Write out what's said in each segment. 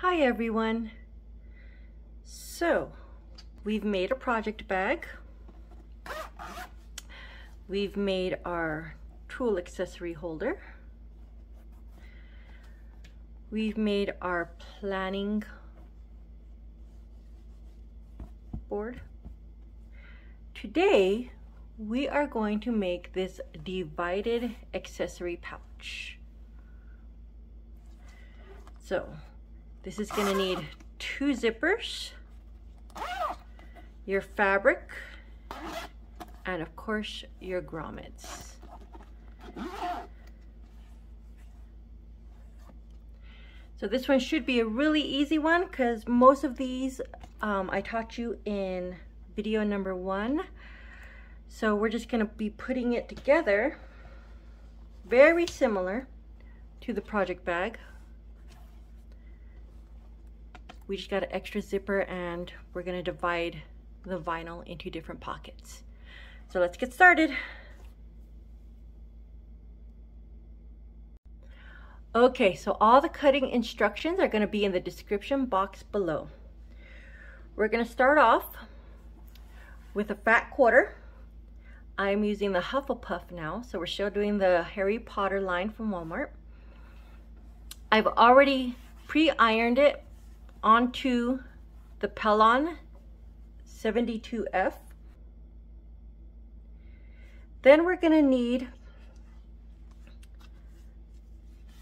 Hi everyone. So we've made a project bag. We've made our tool accessory holder. We've made our planning board. Today we are going to make this divided accessory pouch. So this is going to need 2 zippers, your fabric, and of course your grommets. So this one should be a really easy one because most of these I taught you in video number 1. So we're just going to be putting it together, very similar to the project bag. We just got an extra zipper and we're going to divide the vinyl into different pockets. So let's get started. Okay, so all the cutting instructions are going to be in the description box below. We're going to start off with a fat quarter. I'm using the Hufflepuff now, so we're still doing the Harry Potter line from Walmart. I've already pre-ironed it onto the Pellon 72F. Then we're going to need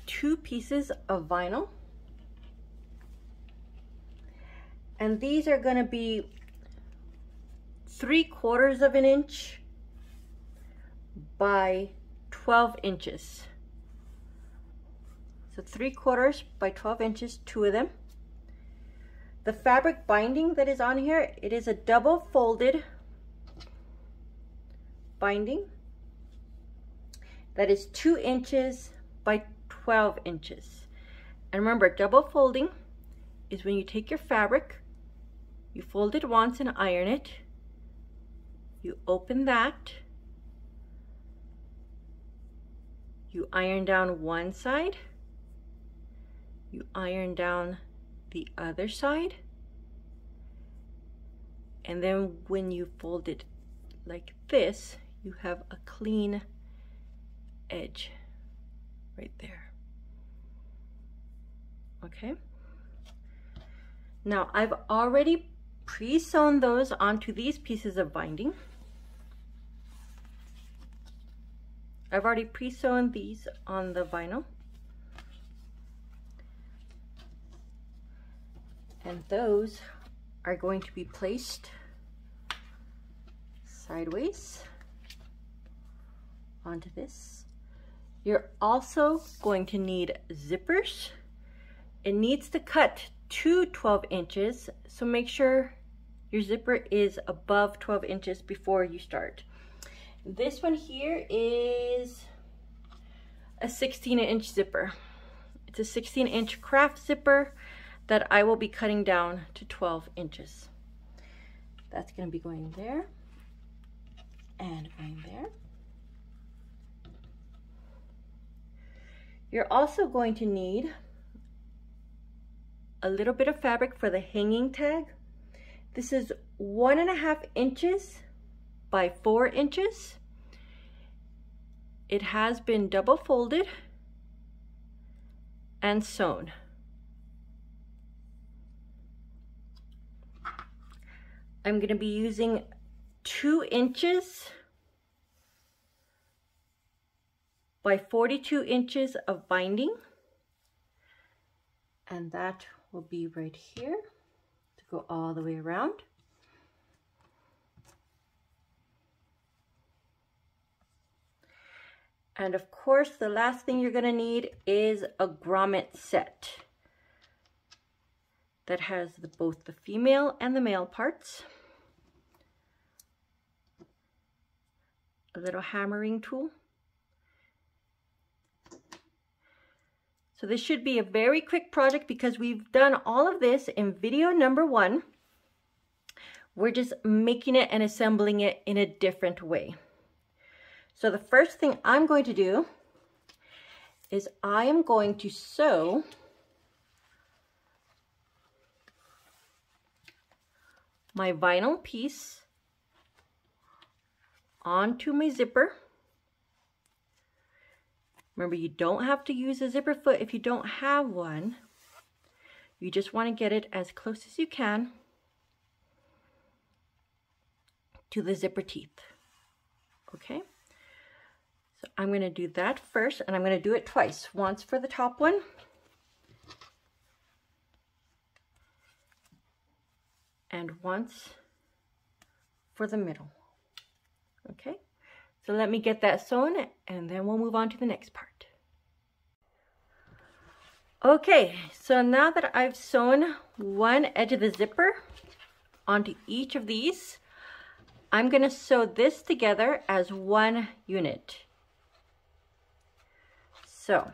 2 pieces of vinyl, and these are going to be 3/4 of an inch by 12 inches. So 3/4 by 12 inches, 2 of them. The fabric binding that is on here, it is a double folded binding that is 2 inches by 12 inches. And remember, double folding is when you take your fabric, you fold it once and iron it, you open that, you iron down one side, you iron down the other side, and then when you fold it like this, you have a clean edge right there. Okay, now I've already pre-sewn those onto these pieces of binding. I've already pre-sewn these on the vinyl. And those are going to be placed sideways onto this. You're also going to need zippers. It needs to cut to 12 inches, so make sure your zipper is above 12 inches before you start. This one here is a 16-inch zipper. It's a 16-inch craft zipper that I will be cutting down to 12 inches. That's going to be going there and going there. You're also going to need a little bit of fabric for the hanging tag. This is 1.5 inches by 4 inches. It has been double folded and sewn. I'm going to be using 2 inches by 42 inches of binding, and that will be right here to go all the way around. And of course, the last thing you're going to need is a grommet set that has both the female and the male parts. A little hammering tool. So this should be a very quick project because we've done all of this in video number 1. We're just making it and assembling it in a different way. So the first thing I'm going to do is I am going to sew my vinyl piece onto my zipper. Remember, you don't have to use a zipper foot if you don't have one. You just want to get it as close as you can to the zipper teeth. Okay, so I'm going to do that first, and I'm going to do it twice. Once for the top one, and once for the middle. Okay, so let me get that sewn, and then we'll move on to the next part. Okay, so now that I've sewn one edge of the zipper onto each of these, I'm going to sew this together as one unit. So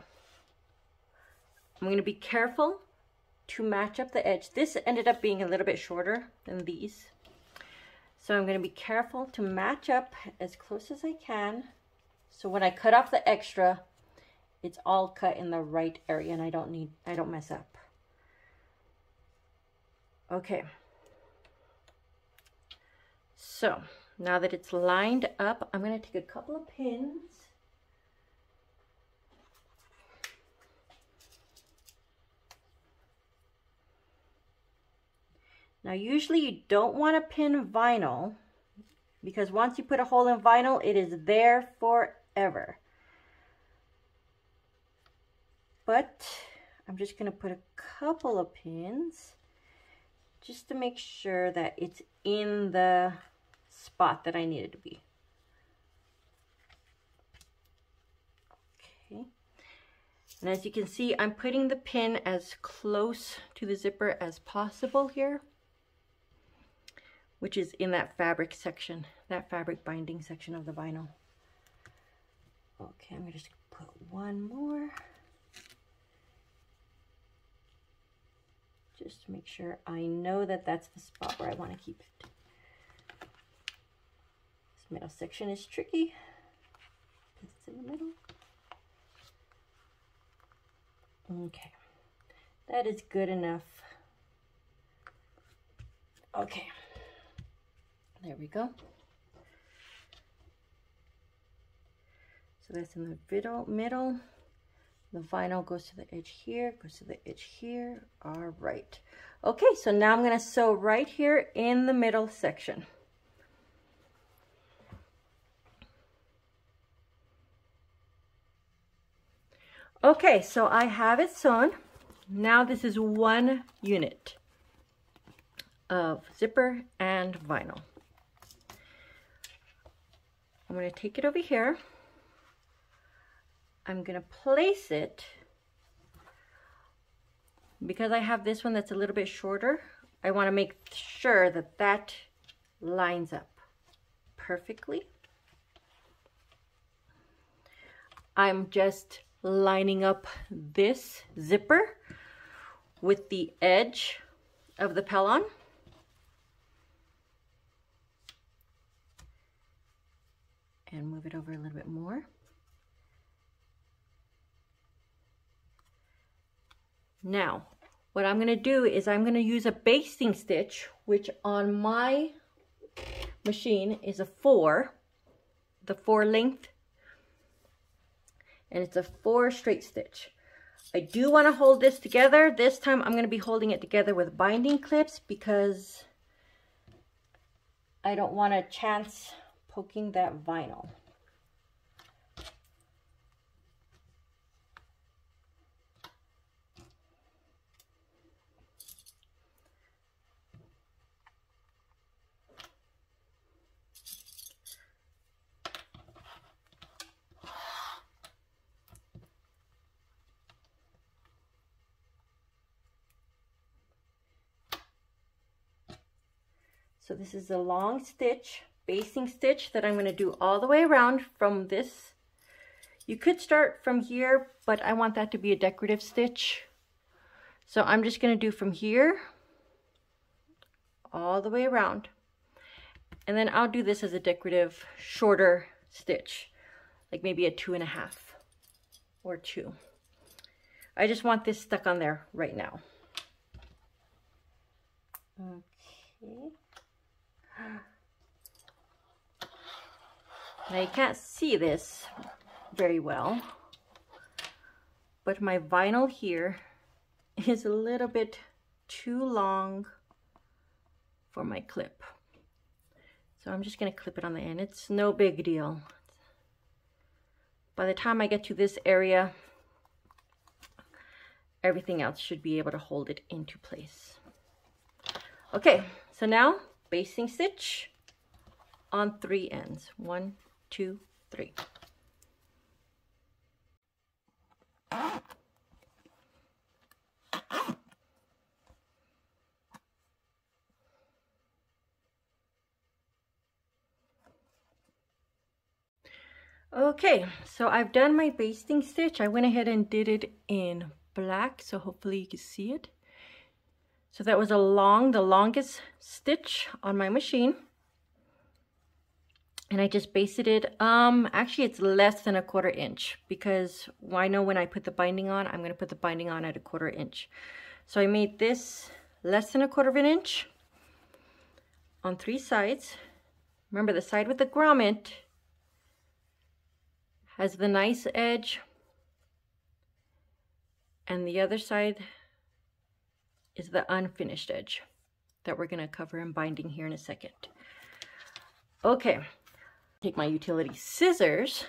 I'm going to be careful to match up the edge. This ended up being a little bit shorter than these. So I'm going to be careful to match up as close as I can. So when I cut off the extra, it's all cut in the right area and I don't mess up. Okay. So now that it's lined up, I'm going to take a couple of pins. Now usually you don't want to pin vinyl because once you put a hole in vinyl, it is there forever. But I'm just going to put a couple of pins just to make sure that it's in the spot that I need it to be. Okay. And as you can see, I'm putting the pin as close to the zipper as possible here, which is in that fabric section, that fabric binding section of the vinyl. Okay, I'm gonna just put one more, just to make sure I know that that's the spot where I want to keep it. This middle section is tricky because it's in the middle. Okay, that is good enough. Okay. There we go. So that's in the middle. The vinyl goes to the edge here, goes to the edge here. All right. Okay, so now I'm going to sew right here in the middle section. Okay, so I have it sewn. Now this is one unit of zipper and vinyl. I'm going to take it over here. I'm going to place it, because I have this one that's a little bit shorter, I want to make sure that that lines up perfectly. I'm just lining up this zipper with the edge of the Pellon. And move it over a little bit more. Now, what I'm going to do is I'm going to use a basting stitch, which on my machine is a 4, the 4 length, and it's a 4 straight stitch. I do want to hold this together. This time I'm going to be holding it together with binding clips because I don't want a chance poking that vinyl. So this is a long stitch, basting stitch that I'm going to do all the way around from this. You could start from here, but I want that to be a decorative stitch. So I'm just going to do from here all the way around. And then I'll do this as a decorative shorter stitch, like maybe a 2.5 or 2. I just want this stuck on there right now. Okay. Now you can't see this very well, but my vinyl here is a little bit too long for my clip. So I'm just gonna clip it on the end. It's no big deal. By the time I get to this area, everything else should be able to hold it into place. Okay, so now basting stitch on 3 ends. 1, 2, 3. Okay, so I've done my basting stitch. I went ahead and did it in black, so hopefully you can see it. So that was the longest stitch on my machine. And I just basted it. Actually it's less than 1/4 inch, because I know when I put the binding on, I'm gonna put the binding on at 1/4 inch. So I made this less than 1/4 inch on 3 sides. Remember, the side with the grommet has the nice edge, and the other side is the unfinished edge that we're gonna cover in binding here in a second. Okay, take my utility scissors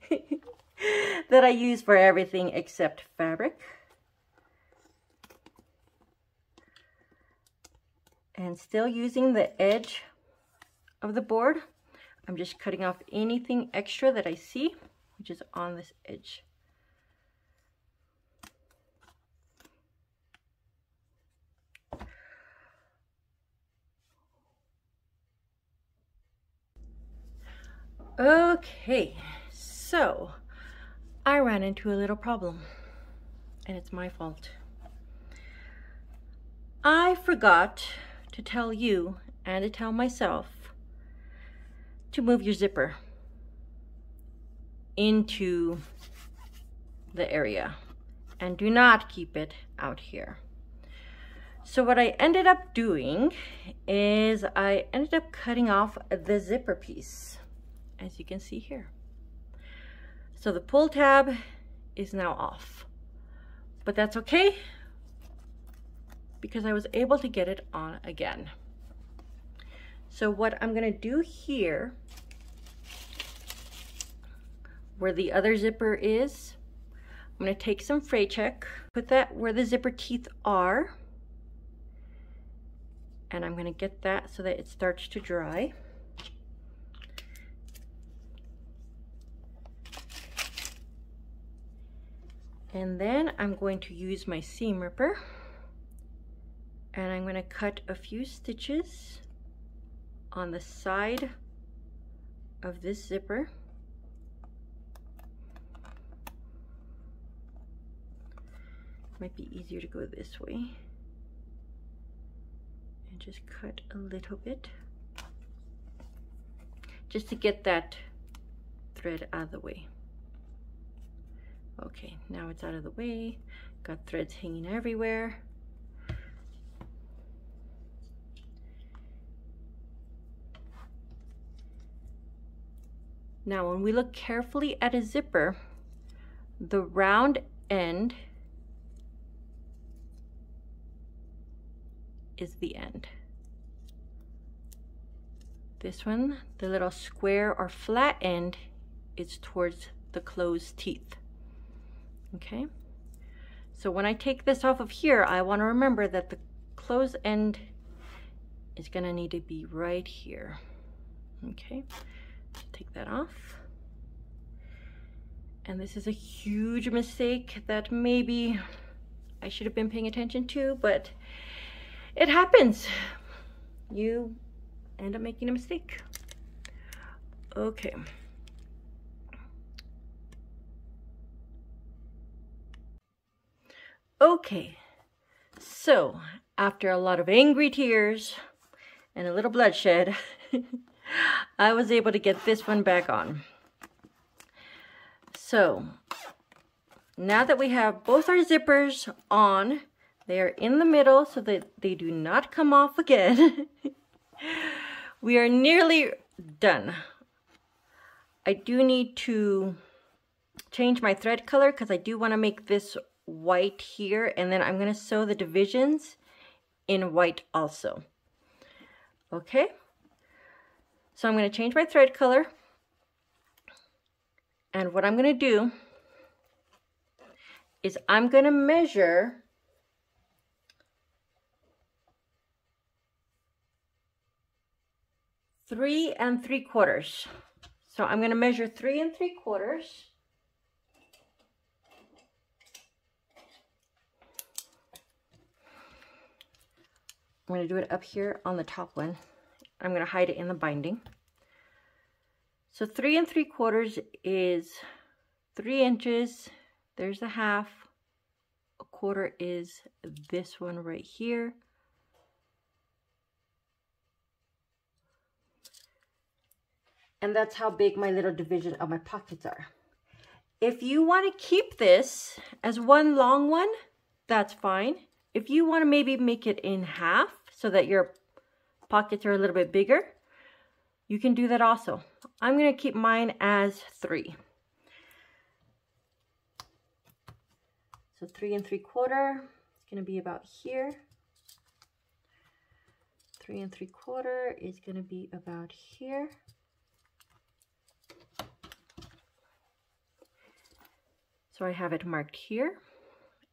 that I use for everything except fabric, and still using the edge of the board, I'm just cutting off anything extra that I see, which is on this edge. Okay, so I ran into a little problem, and it's my fault. I forgot to tell you and to tell myself to move your zipper into the area and do not keep it out here. So what I ended up doing is I ended up cutting off the zipper piece, as you can see here. So the pull tab is now off, but that's okay because I was able to get it on again. So what I'm gonna do here, where the other zipper is, I'm gonna take some fray check, put that where the zipper teeth are, and I'm gonna get that so that it starts to dry. And then I'm going to use my seam ripper, and I'm going to cut a few stitches on the side of this zipper. Might be easier to go this way. And just cut a little bit, just to get that thread out of the way. Okay, now it's out of the way. Got threads hanging everywhere. Now when we look carefully at a zipper, the round end is the end. This one, the little square or flat end, is towards the closed teeth. Okay, so when I take this off of here, I want to remember that the closed end is going to need to be right here. Okay, so take that off. And this is a huge mistake that maybe I should have been paying attention to, but it happens. You end up making a mistake. Okay. Okay, so after a lot of angry tears and a little bloodshed, I was able to get this one back on. So now that we have both our zippers on, they are in the middle so that they do not come off again. We are nearly done. I do need to change my thread color because I do want to make this white here, and then I'm going to sew the divisions in white also. Okay, so I'm going to change my thread color, and what I'm going to do is I'm going to measure 3 3/4. So I'm going to measure 3 3/4. I'm going to do it up here on the top one. I'm going to hide it in the binding. So 3 3/4 is 3 inches. There's a half. A quarter is this one right here. And that's how big my little division of my pockets are. If you want to keep this as one long one, that's fine. If you want to maybe make it in half so that your pockets are a little bit bigger, you can do that also. I'm going to keep mine as 3. So 3 3/4 is going to be about here. 3 3/4 is going to be about here. So I have it marked here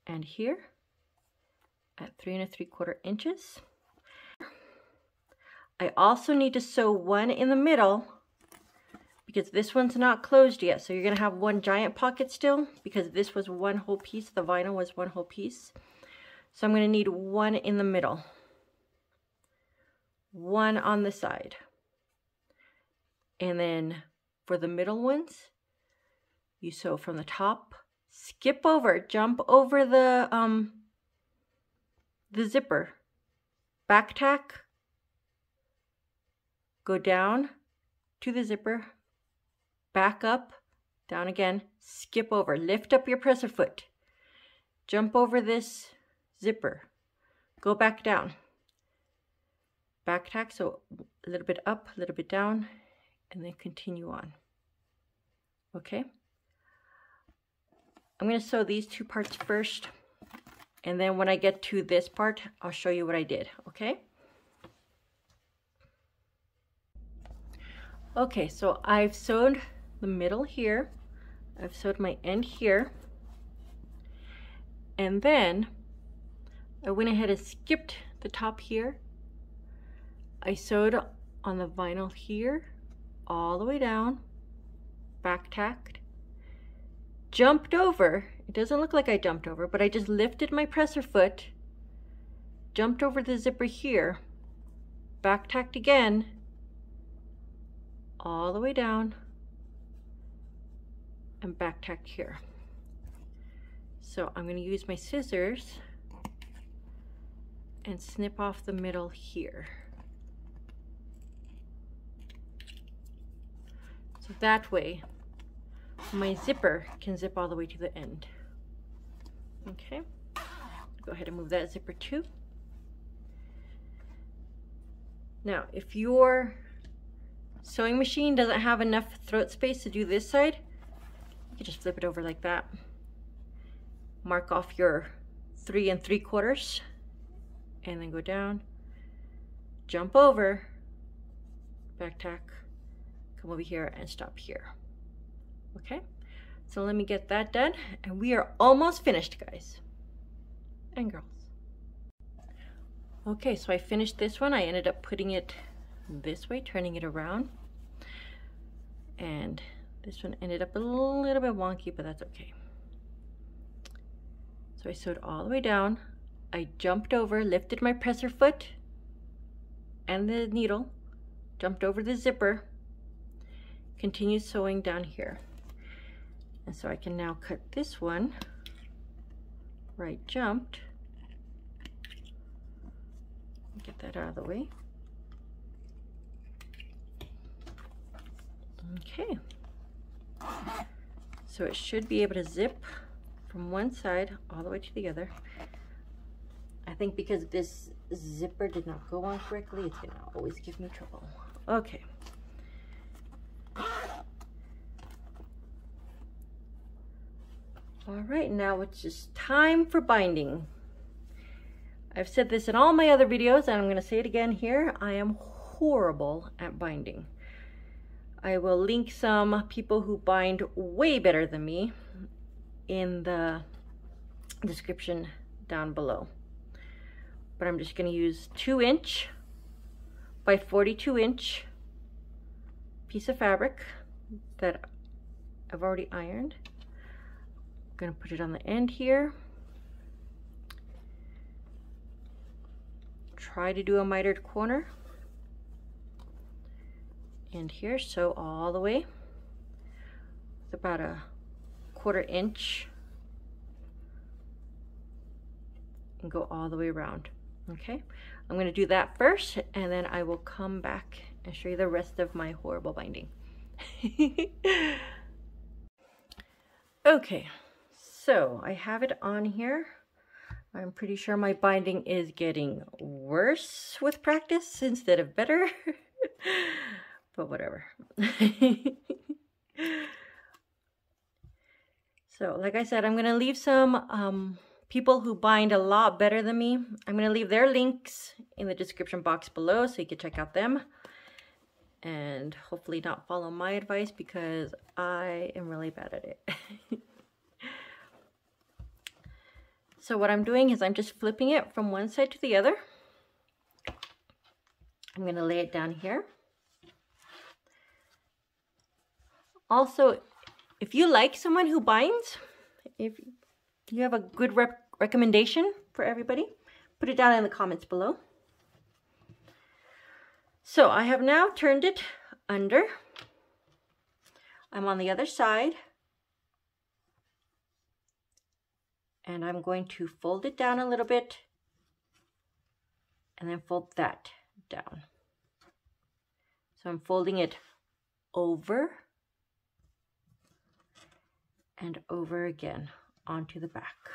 and here at 3 3/4 inches. I also need to sew one in the middle because this one's not closed yet. So you're going to have one giant pocket still because this was one whole piece. The vinyl was one whole piece. So I'm going to need one in the middle, one on the side. And then for the middle ones, you sew from the top, skip over, jump over the zipper, back tack, go down to the zipper, back up, down again, skip over, lift up your presser foot, jump over this zipper, go back down, back tack, so a little bit up, a little bit down, and then continue on. Okay, I'm going to sew these two parts first, and then when I get to this part, I'll show you what I did. Okay. Okay, so I've sewed the middle here, I've sewed my end here, and then I went ahead and skipped the top here. I sewed on the vinyl here all the way down, back tacked, jumped over. It doesn't look like I jumped over, but I just lifted my presser foot, jumped over the zipper here, back tacked again, all the way down, and back tacked here. So I'm going to use my scissors and snip off the middle here. So that way my zipper can zip all the way to the end. Okay, go ahead and move that zipper too. Now, if your sewing machine doesn't have enough throat space to do this side, you can just flip it over like that. Mark off your 3 3/4 and then go down, jump over, back tack, come over here and stop here. Okay, so let me get that done, and we are almost finished, guys and girls. Okay, so I finished this one. I ended up putting it this way, turning it around, and this one ended up a little bit wonky, but that's okay. So I sewed all the way down, I jumped over, lifted my presser foot and the needle, jumped over the zipper, continued sewing down here. And so I can now cut this one, right jumped, get that out of the way. Okay, so it should be able to zip from one side all the way to the other. I think because this zipper did not go on correctly, it's gonna always give me trouble. Okay. All right, now it's just time for binding. I've said this in all my other videos, and I'm going to say it again here. I am horrible at binding. I will link some people who bind way better than me in the description down below. But I'm just going to use 2" by 42" piece of fabric that I've already ironed. I'm going to put it on the end here. Try to do a mitered corner. And here, sew all the way. It's about a 1/4 inch. And go all the way around. Okay, I'm going to do that first, and then I will come back and show you the rest of my horrible binding. Okay, so I have it on here. I'm pretty sure my binding is getting worse with practice instead of better, but whatever. So like I said, I'm going to leave some people who bind a lot better than me. I'm going to leave their links in the description box below so you can check out them and hopefully not follow my advice because I am really bad at it. So what I'm doing is I'm just flipping it from one side to the other. I'm going to lay it down here. Also, if you like someone who binds, if you have a good recommendation for everybody, put it down in the comments below. So I have now turned it under. I'm on the other side. And I'm going to fold it down a little bit and then fold that down. So I'm folding it over and over again onto the back.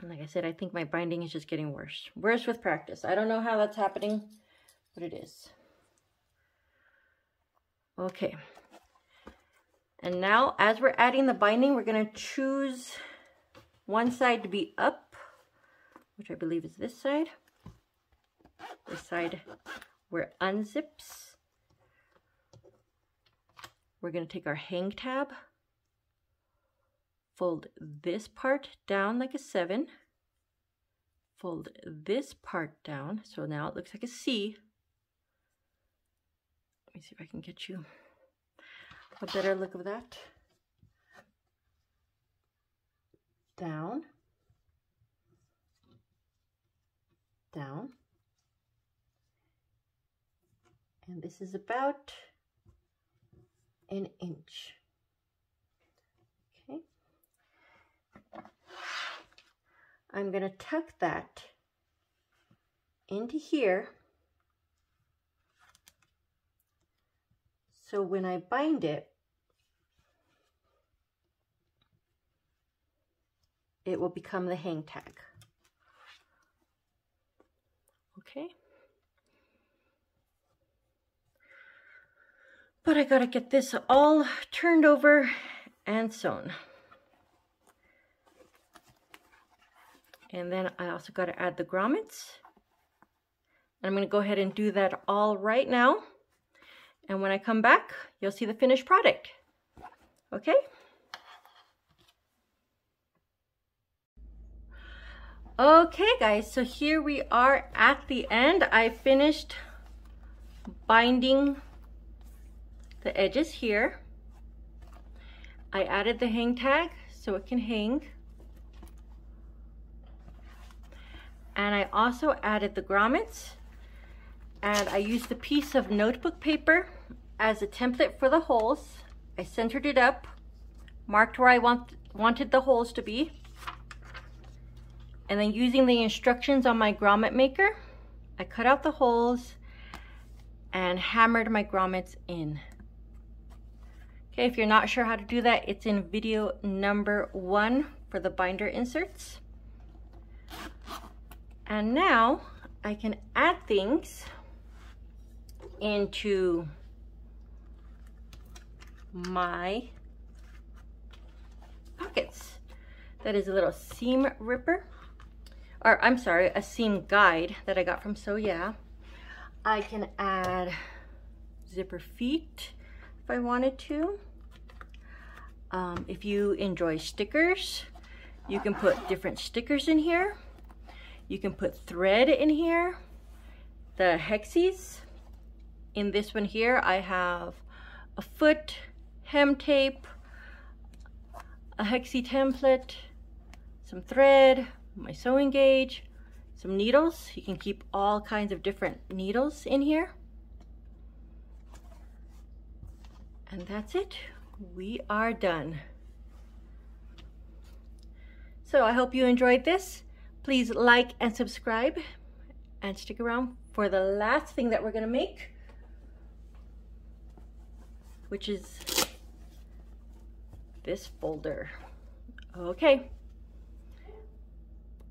And like I said, I think my binding is just getting worse. Worse with practice. I don't know how that's happening, but it is. Okay. And now, as we're adding the binding, we're going to choose one side to be up, which I believe is this side. This side where it unzips. We're going to take our hang tab, fold this part down like a 7, fold this part down, so now it looks like a C. Let me see if I can get you a better look of that. Down, down, and this is about an inch. Okay, I'm going to tuck that into here. So when I bind it, it will become the hang tag. Okay. But I gotta get this all turned over and sewn. And then I also gotta add the grommets. I'm gonna go ahead and do that all right now. And when I come back, you'll see the finished product. Okay? Okay guys, so here we are at the end. I finished binding the edges here. I added the hang tag so it can hang. And I also added the grommets. And I used a piece of notebook paper as a template for the holes. I centered it up, marked where I wanted the holes to be. And then using the instructions on my grommet maker, I cut out the holes and hammered my grommets in. Okay, if you're not sure how to do that, it's in video number 1 for the binder inserts. And now I can add things into my pockets. That is a little seam ripper, or I'm sorry, a seam guide that I got from So Yeah. I can add zipper feet if I wanted to. If you enjoy stickers, you can put different stickers in here. You can put thread in here. The hexes. In this one here, I have a foot, hem tape, a hexie template, some thread, my sewing gauge, some needles. You can keep all kinds of different needles in here. And that's it. We are done. So I hope you enjoyed this. Please like and subscribe and stick around for the last thing that we're going to make, which is this folder. Okay.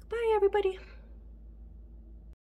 Bye, everybody.